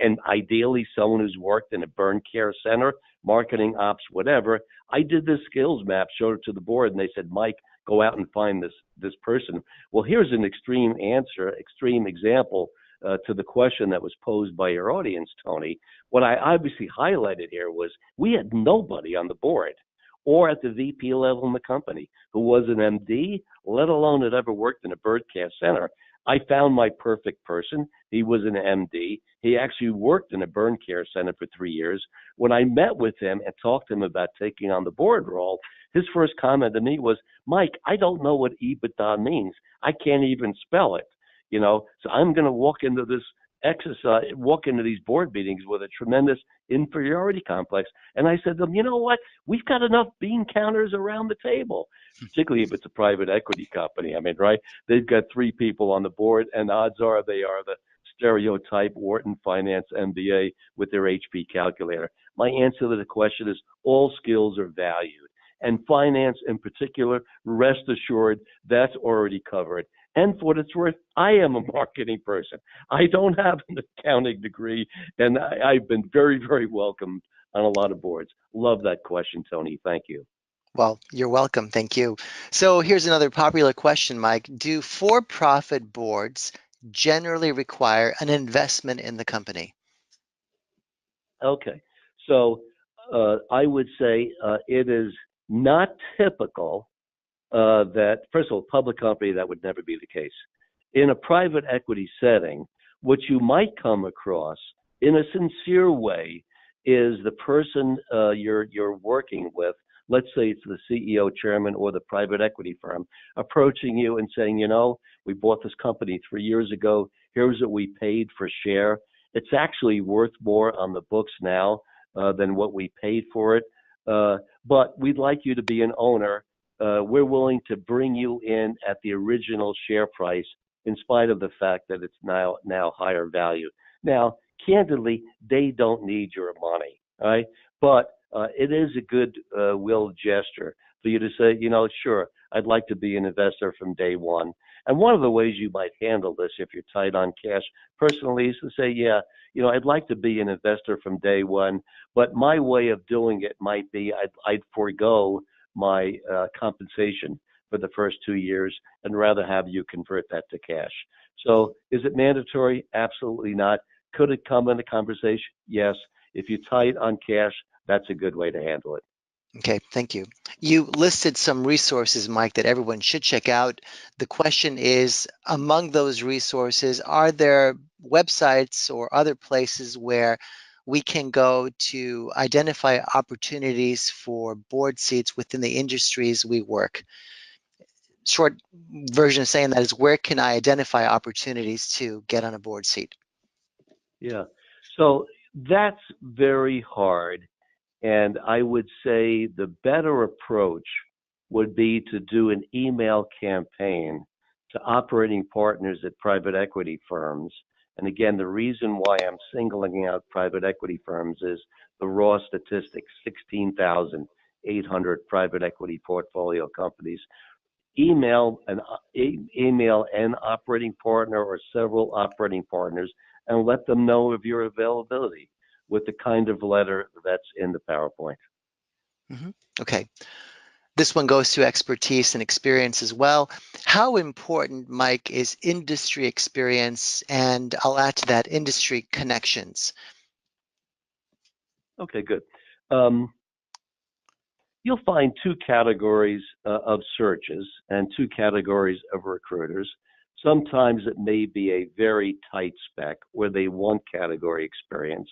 and ideally someone who's worked in a burn care center, marketing ops, whatever. I did this skills map, showed it to the board, and they said, Mike, go out and find this person. Well, here's an extreme example to the question that was posed by your audience, Tony. What I obviously highlighted here was we had nobody on the board or at the VP level in the company who was an MD, let alone had ever worked in a bird care center. I found my perfect person. He was an MD. He actually worked in a burn care center for 3 years. When I met with him and talked to him about taking on the board role, his first comment to me was, Mike, I don't know what EBITDA means. I can't even spell it. So I'm going to walk into these board meetings with a tremendous inferiority complex. And I said to them, you know what? We've got enough bean counters around the table, particularly if it's a private equity company. I mean, right? They've got 3 people on the board, and odds are they are the stereotype Wharton Finance MBA with their HP calculator. My answer to the question is all skills are valued. And finance in particular, rest assured, that's already covered. And for what it's worth, I am a marketing person. I don't have an accounting degree, and I've been very, very welcomed on a lot of boards. Love that question, Tony. Thank you. Well, you're welcome. Thank you. So here's another popular question, Mike. Do for-profit boards generally require an investment in the company? Okay. So I would say it is not typical that, first of all, public company, that would never be the case. In a private equity setting, what you might come across in a sincere way is the person you're working with, let's say it's the CEO, chairman, or the private equity firm, approaching you and saying, we bought this company 3 years ago. Here's what we paid for share. It's actually worth more on the books now than what we paid for it. But we'd like you to be an owner. We're willing to bring you in at the original share price, in spite of the fact that it's now higher value. Now, candidly, they don't need your money, all right? But it is a good will gesture for you to say, sure, I'd like to be an investor from day one. And one of the ways you might handle this if you're tight on cash personally is to say, yeah, I'd like to be an investor from day one, but my way of doing it might be I'd forego my compensation for the first 2 years and rather have you convert that to cash. So is it mandatory? Absolutely not. Could it come in a conversation? Yes. If you're tight on cash, that's a good way to handle it. Okay, thank you. You listed some resources, Mike, that everyone should check out. The question is, among those resources, are there websites or other places where we can go to identify opportunities for board seats within the industries we work? Short version of saying that is, where can I identify opportunities to get on a board seat? Yeah. So that's very hard. And I would say the better approach would be to do an email campaign to operating partners at private equity firms. And again, the reason why I'm singling out private equity firms is the raw statistics: 16,800 private equity portfolio companies. Email an operating partner or several operating partners and let them know of your availability with the kind of letter that's in the PowerPoint. Mm-hmm. Okay. This one goes to expertise and experience as well. How important, Mike, is industry experience? And I'll add to that, industry connections. Okay, good. You'll find two categories of searches and two categories of recruiters. Sometimes it may be a very tight spec where they want category experience.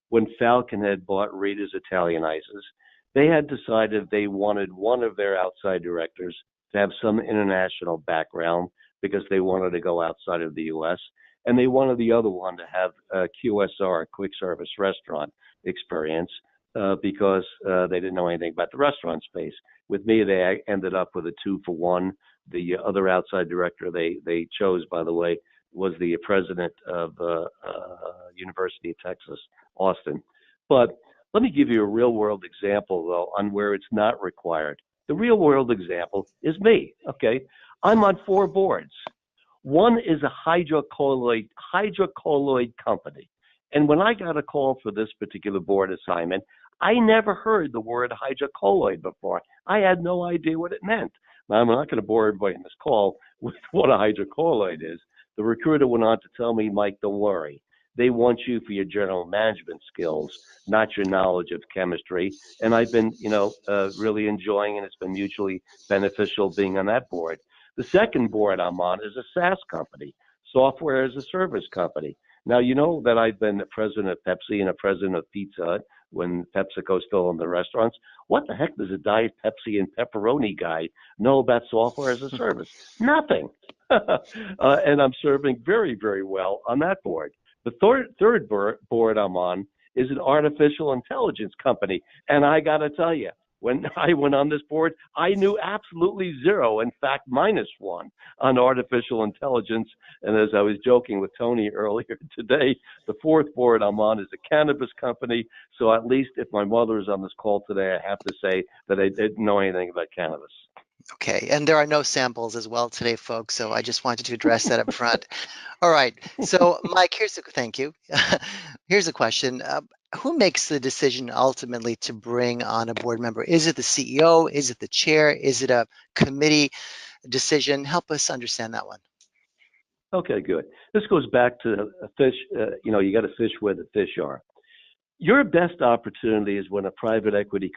When Falcon had bought Rita's Italianizers, they had decided they wanted one of their outside directors to have some international background because they wanted to go outside of the U.S., and they wanted the other one to have QSR, quick service restaurant experience, because they didn't know anything about the restaurant space. With me, they ended up with a 2-for-1. The other outside director they chose, by the way, was the president of University of Texas, Austin. But let me give you a real world example, though, on where it's not required. The real world example is me, okay? I'm on 4 boards. One is a hydrocolloid company. And when I got a call for this particular board assignment, I never heard the word hydrocolloid before. I had no idea what it meant. Now, I'm not going to bore everybody in this call with what a hydrocolloid is. The recruiter went on to tell me, Mike, don't worry. They want you for your general management skills, not your knowledge of chemistry. And I've been, really enjoying, and it's been mutually beneficial being on that board. The second board I'm on is a SaaS company, software as a service company. Now, you know that I've been the president of Pepsi and a president of Pizza Hut when PepsiCo's still in the restaurants. What the heck does a Diet Pepsi and pepperoni guy know about software as a service? Nothing. And I'm serving very, very well on that board. The third board I'm on is an artificial intelligence company. And I got to tell you, when I went on this board, I knew absolutely zero, in fact, -1 on artificial intelligence. And as I was joking with Tony earlier today, the fourth board I'm on is a cannabis company. So at least if my mother is on this call today, I have to say that I didn't know anything about cannabis. Okay, and there are no samples as well today, folks, so I just wanted to address that up front. All right, so Mike, thank you. Here's a question. Who makes the decision ultimately to bring on a board member? Is it the CEO? Is it the chair? Is it a committee decision? Help us understand that one. Okay, good. This goes back to a fish. You got to fish where the fish are. Your best opportunity is when a private equity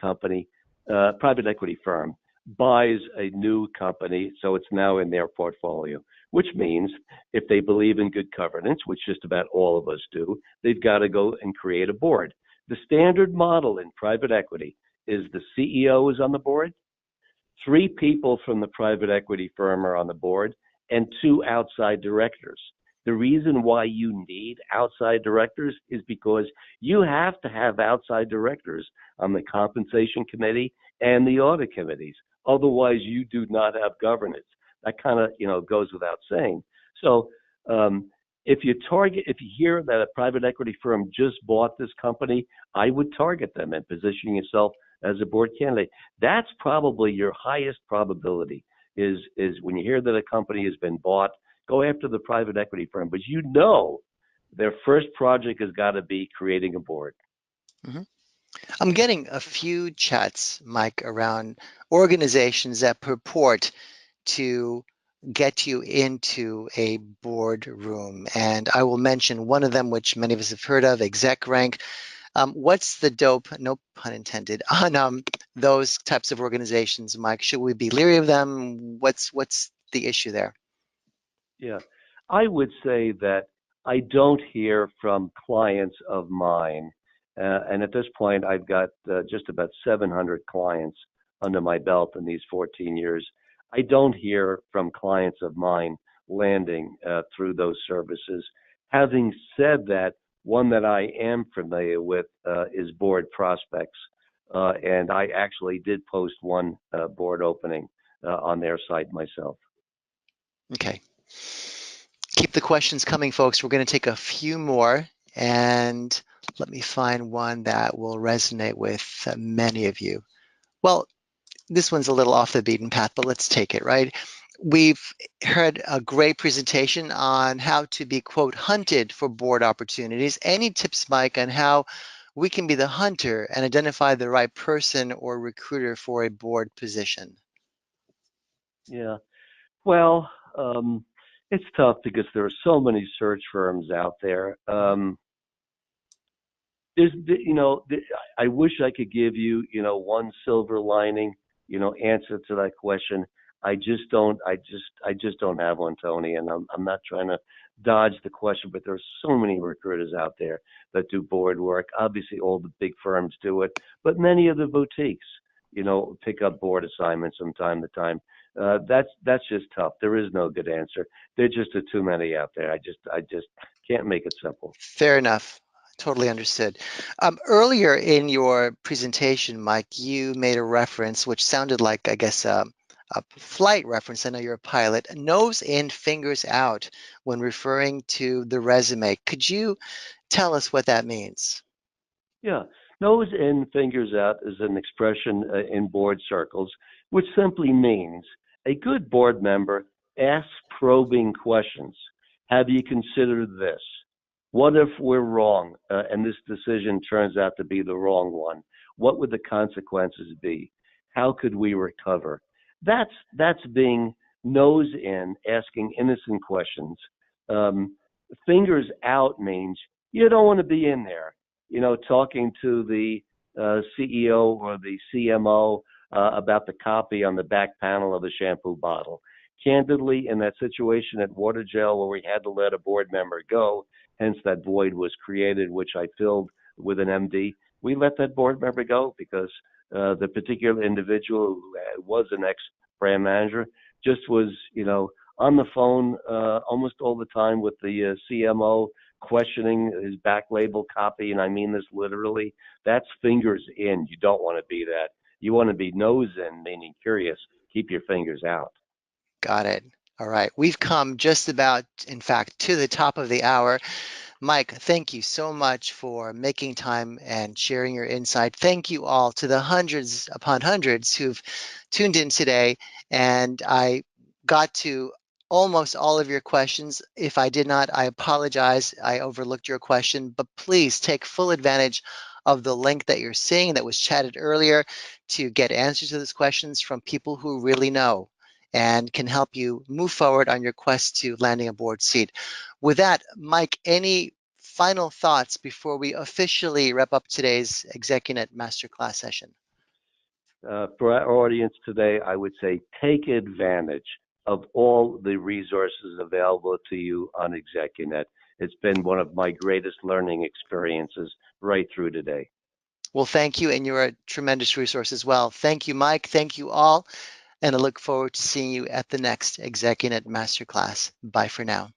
firm buys a new company, so it's now in their portfolio, which means if they believe in good governance, which just about all of us do, they've got to go and create a board. The standard model in private equity is the CEO is on the board, three people from the private equity firm are on the board, and two outside directors. The reason why you need outside directors is because you have to have outside directors on the compensation committee and the audit committees. Otherwise, you do not have governance. That kind of goes without saying. So, um, if you hear that a private equity firm just bought this company, I would target them and position yourself as a board candidate. That's probably your highest probability is when you hear that a company has been bought, go after the private equity firm. But their first project has got to be creating a board. Mhm. I'm getting a few chats, Mike, around organizations that purport to get you into a board room. And I will mention one of them, which many of us have heard of, ExecRank. What's the dope, no pun intended, on those types of organizations, Mike? Should we be leery of them? What's the issue there? Yeah. I would say that I don't hear from clients of mine. And at this point, I've got just about 700 clients under my belt in these 14 years. I don't hear from clients of mine landing through those services. Having said that, one that I am familiar with is Board Prospects. And I actually did post one board opening on their site myself. Okay. Keep the questions coming, folks. We're going to take a few more, and let me find one that will resonate with many of you. Well, this one's a little off the beaten path, but let's take it, right? We've heard a great presentation on how to be, quote, hunted for board opportunities. Any tips, Mike, on how we can be the hunter and identify the right person or recruiter for a board position? Yeah. Well, it's tough because there are so many search firms out there. Mhm. There's, I wish I could give you, one silver lining, answer to that question. I just don't. I just don't have one, Tony. And I'm not trying to dodge the question, but there's so many recruiters out there that do board work. Obviously, all the big firms do it, but many of the boutiques, pick up board assignments from time to time. That's just tough. There is no good answer. There just are too many out there. I just can't make it simple. Fair enough. Totally understood. Earlier in your presentation, Mike, you made a reference which sounded like, I guess, a flight reference. I know you're a pilot. Nose in, fingers out when referring to the resume. Could you tell us what that means? Yeah, nose in, fingers out is an expression in board circles, which simply means a good board member asks probing questions. Have you considered this? What if we're wrong and this decision turns out to be the wrong one? What would the consequences be? How could we recover? That's being nose in, asking innocent questions. Um, Fingers out means you don't want to be in there, talking to the CEO or the CMO about the copy on the back panel of the shampoo bottle. Candidly, in that situation at Water Gel where we had to let a board member go, hence that void was created, which I filled with an MD, we let that board member go because the particular individual who was an ex brand manager just was, on the phone almost all the time with the CMO questioning his back label copy, and I mean this literally. That's fingers in. You don't want to be that. You want to be nose in, meaning curious. Keep your fingers out. Got it. All right. We've come just about, in fact, to the top of the hour. Mike, thank you so much for making time and sharing your insight. Thank you all to the hundreds upon hundreds who've tuned in today. And I got to almost all of your questions. If I did not, I apologize. I overlooked your question, but please take full advantage of the link that you're seeing that was chatted earlier to get answers to those questions from people who really know and can help you move forward on your quest to landing a board seat. With that, Mike, any final thoughts before we officially wrap up today's ExecuNet Masterclass session? For our audience today, I would say take advantage of all the resources available to you on ExecuNet. It's been one of my greatest learning experiences right through today. Well, thank you, and you're a tremendous resource as well. Thank you, Mike. Thank you all, and I look forward to seeing you at the next ExecuNet Masterclass. Bye for now.